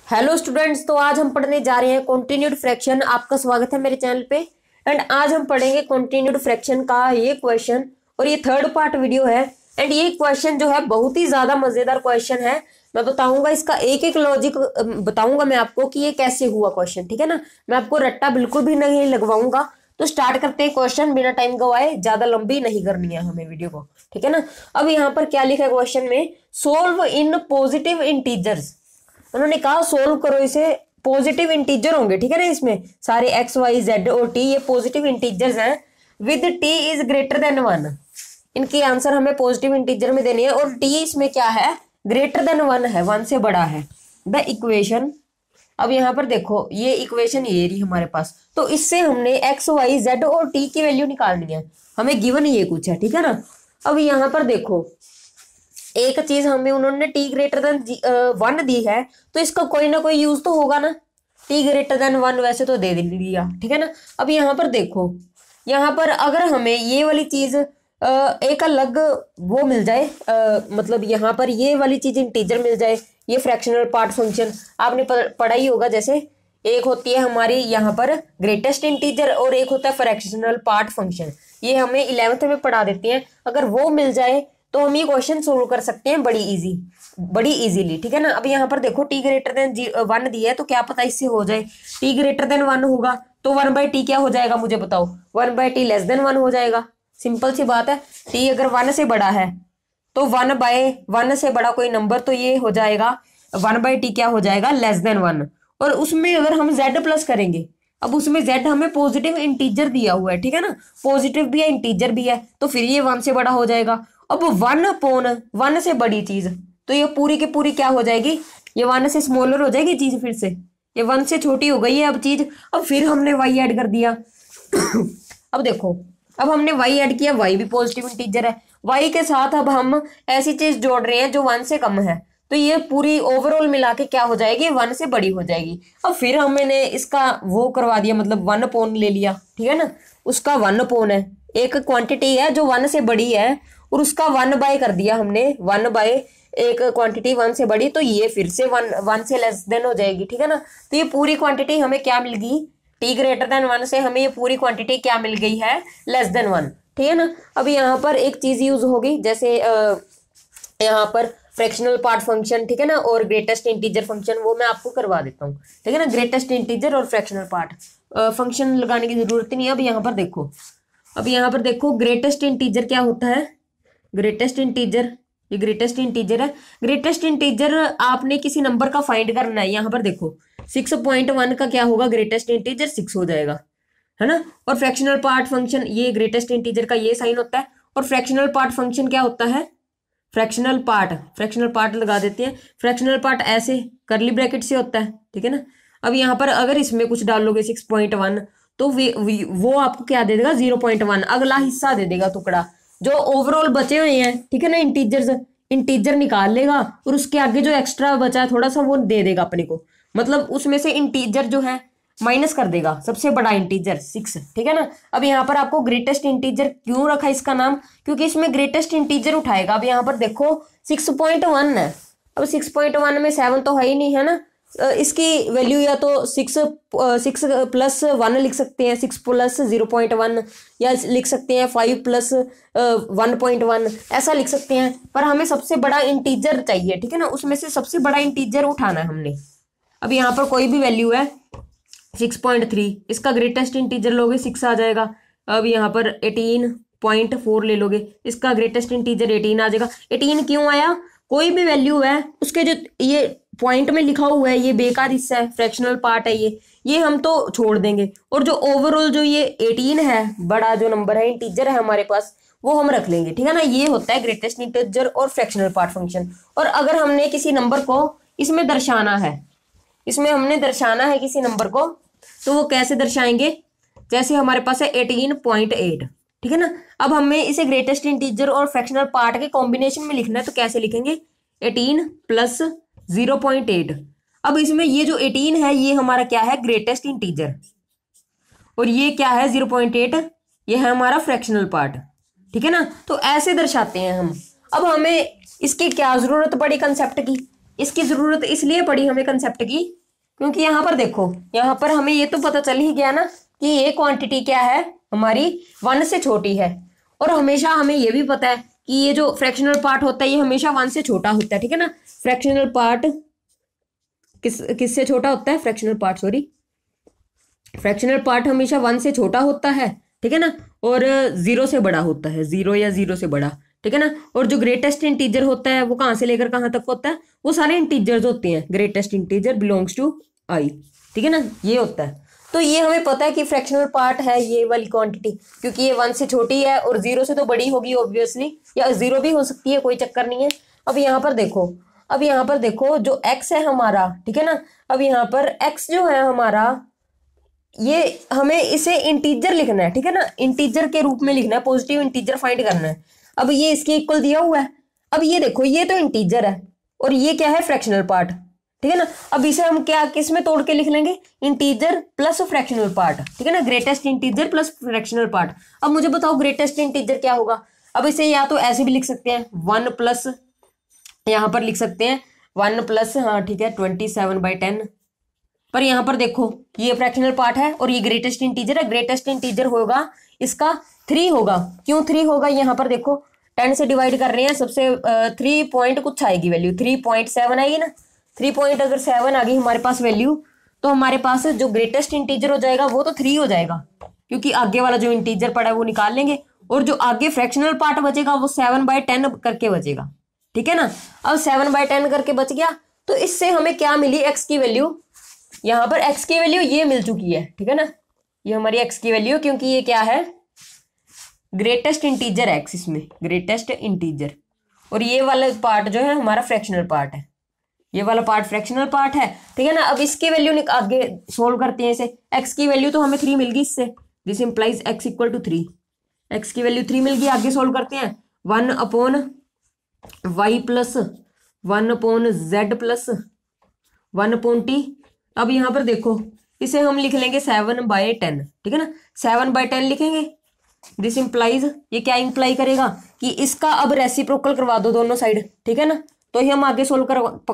Hello students, तो आज हम पढ़ने जा रहे हैं कॉन्टिन्यूड फ्रैक्शन। आपका स्वागत है मेरे चैनल पे। एंड आज हम पढ़ेंगे कॉन्टिन्यूड फ्रैक्शन का ये क्वेश्चन, और ये थर्ड पार्ट वीडियो है। एंड ये क्वेश्चन जो है बहुत ही ज्यादा मजेदार क्वेश्चन है। मैं बताऊंगा इसका एक एक लॉजिक बताऊंगा मैं आपको कि ये कैसे हुआ क्वेश्चन, ठीक है ना। मैं आपको रट्टा बिल्कुल भी नहीं लगवाऊंगा। तो स्टार्ट करते हैं क्वेश्चन बिना टाइम गवाए। ज्यादा लंबी नहीं करनी है हमें वीडियो को, ठीक है ना। अब यहाँ पर क्या लिखा है क्वेश्चन में, सोल्व इन पॉजिटिव इंटीजर्स। उन्होंने कहा सोल्व करो इसे, पॉजिटिव इंटीजर होंगे, ठीक है ना। इसमें सारे एक्स वाई जेड और टी ये पॉजिटिव इंटीजर्स हैं। With T is greater than 1, इनकी आंसर हमें पॉजिटिव इंटीजर में देनी है। और टी इसमें क्या है, ग्रेटर देन 1 है, 1 से बड़ा है। द इक्वेशन, अब यहाँ पर देखो ये इक्वेशन ये रही हमारे पास। तो इससे हमने एक्स वाई जेड और टी की वैल्यू निकालनी है। हमें गिवन ये कुछ है, ठीक है ना। अब यहाँ पर देखो एक चीज हमें उन्होंने टी ग्रेटर देन 1 दी है, तो इसका कोई ना कोई यूज तो होगा ना। टी ग्रेटर देन 1 वैसे तो दे दिया, ठीक है ना। अब यहाँ पर देखो, यहाँ पर अगर हमें ये वाली चीज एक अलग वो मिल जाए, मतलब यहाँ पर ये वाली चीज इंटीजर मिल जाए, ये फ्रैक्शनल पार्ट फंक्शन आपने पढ़ा ही होगा। जैसे एक होती है हमारी यहाँ पर ग्रेटेस्ट इंटीजर और एक होता है फ्रैक्शनल पार्ट फंक्शन। ये हमें 11th में पढ़ा देती हैं। अगर वो मिल जाए तो हम ये क्वेश्चन सोल्व कर सकते हैं बड़ी इजीली, ठीक है ना। अब यहाँ पर देखो टी ग्रेटर देन 1 दिया है, तो क्या पता इससे हो जाए। टी ग्रेटर देन 1 होगा तो 1/t क्या हो जाएगा, मुझे बताओ। 1/t लेस देन 1 हो जाएगा। सिंपल सी बात है। टी अगर 1 से बड़ा है तो 1/1 से बड़ा कोई नंबर तो ये हो जाएगा 1/t क्या हो जाएगा, लेस देन 1। और उसमें अगर हम z प्लस करेंगे, अब उसमें z हमें पॉजिटिव इंटीजर दिया हुआ है, ठीक है ना। पॉजिटिव भी है इंटीजर भी है, तो फिर ये 1 से बड़ा हो जाएगा। अब 1/1 से बड़ी चीज तो ये पूरी की पूरी क्या हो जाएगी, ये 1 से स्मॉलर हो जाएगी चीज। फिर से ये 1 से छोटी हो गई है अब चीज। अब फिर हमने y ऐड कर दिया। अब देखो, अब हमने y ऐड किया, y भी पॉजिटिव इंटीजर है। y के साथ अब हम ऐसी चीज जोड़ रहे हैं जो 1 से कम है, तो ये पूरी ओवरऑल मिला के क्या हो जाएगी, 1 से बड़ी हो जाएगी। अब फिर हमने इसका वो करवा दिया, मतलब 1/, ले लिया, ठीक है ना। उसका 1/, है एक क्वांटिटी है जो 1 से बड़ी है, और उसका 1/, कर दिया हमने। 1/, एक क्वांटिटी 1 से बड़ी, तो ये फिर से 1 से लेस देन हो जाएगी, ठीक है ना। तो ये पूरी क्वांटिटी हमें क्या मिल गई, टी ग्रेटर देन 1 से हमें ये पूरी क्वांटिटी क्या मिल गई है, लेस देन 1, ठीक है ना। अभी यहाँ पर एक चीज यूज होगी, जैसे यहाँ पर फ्रैक्शनल पार्ट फंक्शन, ठीक है ना, और ग्रेटेस्ट इंटीजर फंक्शन, वो मैं आपको करवा देता हूँ, ठीक है ना। ग्रेटेस्ट इंटीजर और फ्रैक्शनल पार्ट फंक्शन लगाने की जरूरत नहीं है। अब यहाँ पर देखो ग्रेटेस्ट इंटीजर क्या होता है। ग्रेटेस्ट इंटीजर, ये ग्रेटेस्ट इंटीजर है। ग्रेटेस्ट इंटीजर आपने किसी नंबर का फाइंड करना है। यहाँ पर देखो 6.1 का क्या होगा, ग्रेटेस्ट इंटीजर 6 हो जाएगा, है ना। और फ्रैक्शनल पार्ट फंक्शन, ये ग्रेटेस्ट इंटीजर का ये साइन होता है। और फ्रैक्शनल पार्ट फंक्शन क्या होता है, फ्रैक्शनल पार्ट लगा देते हैं। फ्रैक्शनल पार्ट ऐसे करली ब्रैकेट से होता है, ठीक है ना। अब यहाँ पर अगर इसमें कुछ डालोगे 6.1, तो वो आपको क्या दे देगा, 0.1 अगला हिस्सा दे देगा, टुकड़ा जो ओवरऑल बचे हुए हैं, ठीक है ना। इंटीजर निकाल लेगा, और उसके आगे जो एक्स्ट्रा बचा है थोड़ा सा वो दे देगा अपने को, मतलब उसमें से इंटीजर जो है माइनस कर देगा सबसे बड़ा इंटीजर 6, ठीक है ना। अब यहाँ पर आपको ग्रेटेस्ट इंटीजर क्यों रखा इसका नाम, क्योंकि इसमें ग्रेटेस्ट इंटीजर उठाएगा। अब यहाँ पर देखो 6.1 है। अब 6.1 में 7 तो है ही नहीं, है ना। इसकी वैल्यू या तो 6 + 1 लिख सकते हैं, 6 + 0.1, या लिख सकते हैं 5 + 1.1, ऐसा लिख सकते हैं। पर हमें सबसे बड़ा इंटीजर चाहिए, ठीक है ना। उसमें से सबसे बड़ा इंटीजर उठाना है हमने। अब यहाँ पर कोई भी वैल्यू है 6.3, इसका ग्रेटेस्ट इंटीजर लोगे 6 आ जाएगा। अब यहाँ पर 18.4 ले लोगे, इसका ग्रेटेस्ट इंटीजर 18 आ जाएगा। 18 क्यों आया, कोई भी वैल्यू है उसके जो ये पॉइंट में लिखा हुआ है ये बेकार हिस्सा है, फ्रैक्शनल पार्ट है ये हम तो छोड़ देंगे। और जो ओवरऑल जो ये 18 है, बड़ा जो नंबर है, इंटीजर है हमारे पास, वो हम रख लेंगे, ठीक है ना। ये होता है ग्रेटेस्ट इंटीजर और फ्रैक्शनल पार्ट फंक्शन। और अगर हमने किसी नंबर को इसमें दर्शाना है, किसी नंबर को, तो वो कैसे दर्शाएंगे, जैसे हमारे पास है 18.8, ठीक है ना। अब हमें इसे ग्रेटेस्ट इंटीजर और फ्रैक्शनल पार्ट के कॉम्बिनेशन में लिखना है, तो कैसे लिखेंगे, 18 + 0.8। अब इसमें ये जो 18 है ये हमारा क्या है, ग्रेटेस्ट इंटीजर, और ये क्या है 0.8, ये है हमारा फ्रैक्शनल पार्ट, ठीक है ना। तो ऐसे दर्शाते हैं हम। अब हमें इसकी क्या जरूरत पड़ी कंसेप्ट की, इसकी जरूरत इसलिए पड़ी हमें कंसेप्ट की, क्योंकि यहाँ पर देखो, यहाँ पर हमें ये तो पता चल ही गया ना कि ये क्वांटिटी क्या है, हमारी 1 से छोटी है। और हमेशा हमें ये भी पता है कि ये जो फ्रैक्शनल पार्ट होता है ये हमेशा 1 से छोटा होता है, ठीक है ना। फ्रैक्शनल पार्ट किससे छोटा होता है, फ्रैक्शनल पार्ट हमेशा 1 से छोटा होता है, ठीक है ना, और 0 से बड़ा होता है, 0 या 0 से बड़ा, ठीक है ना। और जो ग्रेटेस्ट इंटीजर होता है वो कहाँ से लेकर कहाँ तक होता है, वो सारे इंटीजर्स होते हैं, ग्रेटेस्ट इंटीजर बिलोंग्स टू आई, ठीक है ना, ये होता है। तो ये हमें पता है कि फ्रैक्शनल पार्ट है ये वाली क्वांटिटी, क्योंकि ये 1 से छोटी है और 0 से तो बड़ी होगी ऑब्वियसली, या 0 भी हो सकती है, कोई चक्कर नहीं है। अब यहाँ पर देखो जो x है हमारा, ठीक है ना, अब यहाँ पर x जो है हमारा, ये हमें इसे इंटीजर लिखना है, ठीक है ना, इंटीजर के रूप में लिखना है, पॉजिटिव इंटीजर फाइंड करना है। अब ये इसके इक्वल दिया हुआ है। अब ये देखो, ये तो इंटीजर है और ये क्या है, फ्रैक्शनल पार्ट, ठीक है ना। अब इसे हम क्या किस में तोड़ के लिख लेंगे, इंटीजर प्लस फ्रैक्शनल पार्ट, ठीक है ना, greatest integer plus fractional part. अब मुझे बताओ ग्रेटेस्ट इंटीजर क्या होगा। अब इसे या तो ऐसे भी लिख सकते हैं 1 प्लस, यहाँ पर लिख सकते हैं 1 प्लस, हाँ ठीक है, 27/10। पर यहाँ पर देखो ये फ्रैक्शनल पार्ट है और ये ग्रेटेस्ट इंटीजर है, ग्रेटेस्ट इंटीजर होगा इसका 3 होगा। क्यों 3 होगा, यहाँ पर देखो 10 से डिवाइड कर रहे हैं, सबसे 3 पॉइंट कुछ आएगी वैल्यू, 3.7 आएगी ना, 3.7 आ गई हमारे पास वैल्यू, तो हमारे पास जो ग्रेटेस्ट इंटीजर हो जाएगा वो तो 3 हो जाएगा, क्योंकि आगे वाला जो इंटीजर पड़ा है वो निकाल लेंगे, और जो आगे फ्रैक्शनल पार्ट बचेगा वो 7/10 करके बचेगा, ठीक है ना। अब 7/10 करके बच गया, तो इससे हमें क्या मिली, एक्स की वैल्यू, यहाँ पर एक्स की वैल्यू ये मिल चुकी है, ठीक है ना, ये हमारी एक्स की वैल्यू, क्योंकि ये क्या है, ग्रेटेस्ट इंटीजर एक्स, इसमें ग्रेटेस्ट इंटीजर, और ये वाला पार्ट जो है हमारा फ्रैक्शनल पार्ट है, ये वाला पार्ट फ्रैक्शनल पार्ट है, ठीक है ना। अब इसकी वैल्यू आगे सोल्व करते हैं इसे, एक्स की वैल्यू तो हमें 3 मिल गई इससे, this implies x equal to 3, x की वैल्यू 3 मिल गई। आगे सोल्व करते हैं, 1/y plus 1/z plus 1/t। अब यहाँ पर देखो इसे हम लिख लेंगे 7/10, ठीक है ना, 7/10 लिखेंगे। दिस इंप्लाइज, ये क्या इंप्लाई करेगा कि इसका अब रेसिप्रोकल करवा दो दोनों साइड, ठीक है ना, तो ही हम आगे सोल्व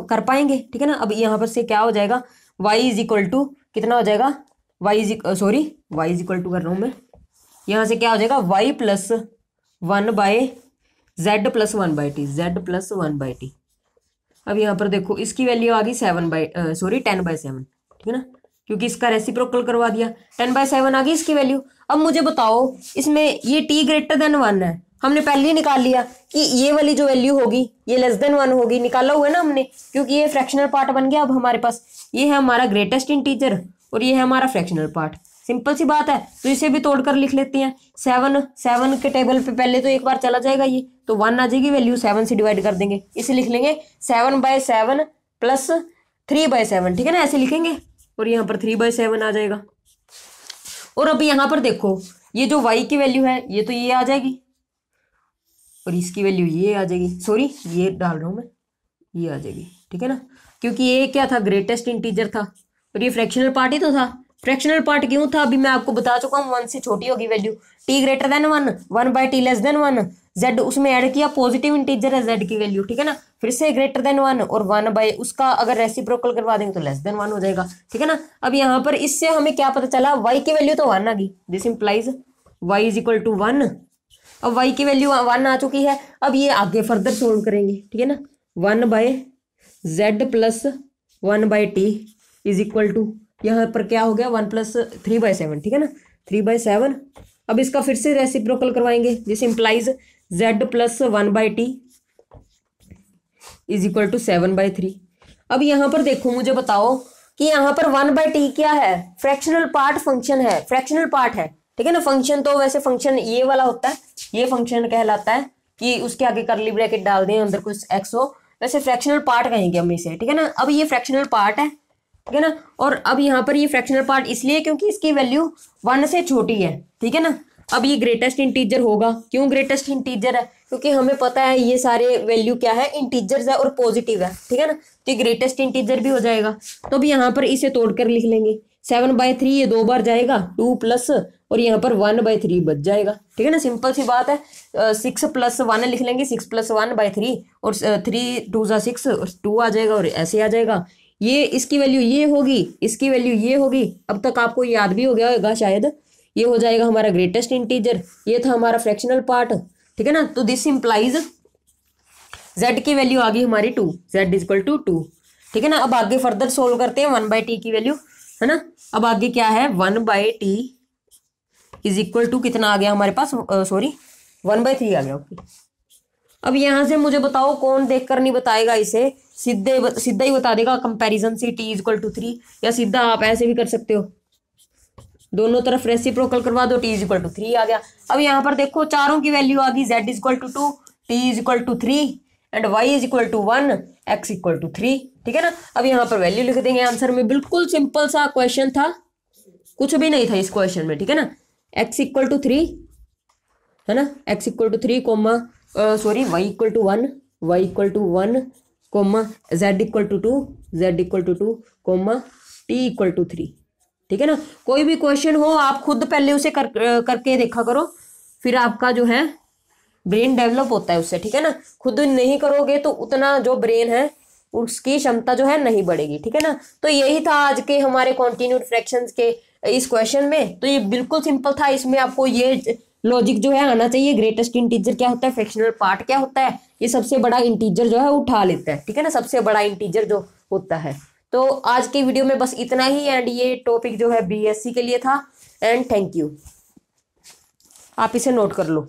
कर पाएंगे, ठीक है ना। अब यहाँ पर से क्या हो जाएगा, y इज इक्वल टू कितना हो जाएगा, y इज इक्वल टू कर रहा हूँ मैं, यहाँ से क्या हो जाएगा, y plus 1/z plus 1/t, z plus 1/t। अब यहाँ पर देखो इसकी वैल्यू आ गई 10/7, ठीक है ना, क्योंकि इसका रेसिप्रोकल करवा दिया, 10/7 आ गई इसकी वैल्यू। अब मुझे बताओ इसमें ये t ग्रेटर देन 1 है, हमने पहले ही निकाल लिया कि ये वाली जो वैल्यू होगी ये लेस देन 1 होगी, निकाला हुआ है ना हमने, क्योंकि ये फ्रैक्शनल पार्ट बन गया। अब हमारे पास ये है हमारा ग्रेटेस्ट इंटीजर और ये है हमारा फ्रैक्शनल पार्ट, सिंपल सी बात है। तो इसे भी तोड़कर लिख लेते हैं, 7 के टेबल पे पहले तो एक बार चला जाएगा ये, तो 1 आ जाएगी वैल्यू, 7 से डिवाइड कर देंगे, इसे लिख लेंगे 7/7 प्लस 3/7, ठीक है ना, ऐसे लिखेंगे, और यहाँ पर 3/7 आ जाएगा। और अब यहाँ पर देखो ये जो y की वैल्यू है ये तो ये आ जाएगी, और इसकी वैल्यू ये आ जाएगी, सॉरी ये डाल रहा हूँ मैं, ये आ जाएगी, ठीक है ना, क्योंकि ये क्या था, ग्रेटेस्ट इंटीजर था और ये फ्रैक्शनल पार्ट ही तो था। फ्रैक्शनल पार्ट क्यों था, अभी मैं आपको बता चुका हूँ, 1 से छोटी होगी value, t greater than 1, 1/t less than 1, z उसमें ऐड किया, पॉजिटिव इंटीजर है z की वैल्यू, ठीक है ना, फिर से ग्रेटर देन 1 और 1 उसका अगर रेसिप्रोकल करवा देंगे तो लेस देन 1 हो जाएगा, ठीक है ना। अब यहाँ पर इससे हमें क्या पता चला, y की वैल्यू तो 1 आ गई, this implies y is equal to 1। अब y की वैल्यू 1 आ चुकी है, अब ये आगे फर्दर सोल्व करेंगे, ठीक है ना, 1/z plus 1/t is equal to, यहाँ पर क्या हो गया, 1 प्लस 3/7, ठीक है ना, 3/7। अब इसका फिर से रेसिप्रोकल करवाएंगे, this implies z plus 1/t is equal to 7/3। अब यहाँ पर देखो मुझे बताओ कि यहाँ पर 1/t क्या है, फ्रैक्शनल पार्ट फंक्शन है, फ्रैक्शनल पार्ट है, ठीक है ना। फंक्शन तो वैसे फंक्शन ये वाला होता है, ये फंक्शन कहलाता है कि उसके आगे करली ब्रैकेट डाल दें, अंदर कुछ x हो, वैसे फ्रैक्शनल पार्ट कहेंगे हम इसे, ठीक है ना। अब ये फ्रैक्शनल पार्ट है, ठीक है ना, और अब यहाँ पर ये फ्रैक्शनल पार्ट इसलिए क्योंकि इसकी वैल्यू 1 से छोटी है, ठीक है ना। अब ये ग्रेटेस्ट इंटीजर होगा, क्यों ग्रेटेस्ट इंटीजर है, क्योंकि हमें पता है ये सारे वैल्यू क्या है, इंटीजर्स है और पॉजिटिव है, ठीक है ना, तो ये ग्रेटेस्ट इंटीजर भी हो जाएगा। तो अब यहाँ पर इसे तोड़कर लिख लेंगे, 7/3 ये 2 बार जाएगा, 2 प्लस और यहाँ पर 1/3 बच जाएगा, ठीक है ना। सिंपल सी बात है। 6 + 1 लिख लेंगे, 6 + 1/3 और 3 2 × 6 और 2 आ जाएगा और ऐसे आ जाएगा। ये इसकी वैल्यू ये होगी, इसकी वैल्यू ये होगी। अब तक आपको याद भी हो गया होगा शायद। ये हो जाएगा हमारा ग्रेटेस्ट इंटीजर, ये था हमारा फ्रैक्शनल पार्ट, ठीक है ना। तो दिस इंप्लाइज z की वैल्यू आ गई हमारी 2, z = 2, ठीक है ना। अब आगे फर्दर सोल्व करते हैं 1/t की वैल्यू, है ना। अब आगे क्या है 1/t = कितना आ गया हमारे पास, सॉरी 1/3 आ गया। ओके, अब यहां से मुझे बताओ कौन देखकर नहीं बताएगा इसे, सीधा ही बता देगा कंपैरिजन से t = 3, या सीधा आप ऐसे भी कर सकते हो, दोनों तरफ रेसिप्रोकल करवा दो, t = 3 आ गया। अब यहाँ पर देखो चारों की वैल्यू आ गई, z = 2, t = 3 and y = 1, x = 3, ठीक है ना। अब यहाँ पर वैल्यू लिख देंगे आंसर में। बिल्कुल सिंपल सा क्वेश्चन था, कुछ भी नहीं था इस क्वेश्चन में, ठीक है ना। x = 3, है ना, x = 3 comma sorry y = 1, y = 1 comma z = 2, z = 2 comma t = 3, ठीक है ना। कोई भी क्वेश्चन हो आप खुद पहले उसे करके देखा करो, फिर आपका जो है ब्रेन डेवलप होता है उससे, ठीक है ना। खुद नहीं करोगे तो उतना जो ब्रेन है उसकी क्षमता जो है नहीं बढ़ेगी, ठीक है ना। तो यही था आज के हमारे कॉन्टिन्यूड फ्रैक्शंस के इस क्वेश्चन में। तो ये बिल्कुल सिंपल था, इसमें आपको ये लॉजिक जो है आना चाहिए, ग्रेटेस्ट इंटीजर क्या होता है, फ्रैक्शनल पार्ट क्या होता है, ये सबसे बड़ा इंटीजर जो है उठा लेता है, ठीक है ना, सबसे बड़ा इंटीजर जो होता है। तो आज के वीडियो में बस इतना ही, एंड ये टॉपिक जो है BSc के लिए था। एंड थैंक यू, आप इसे नोट कर लो।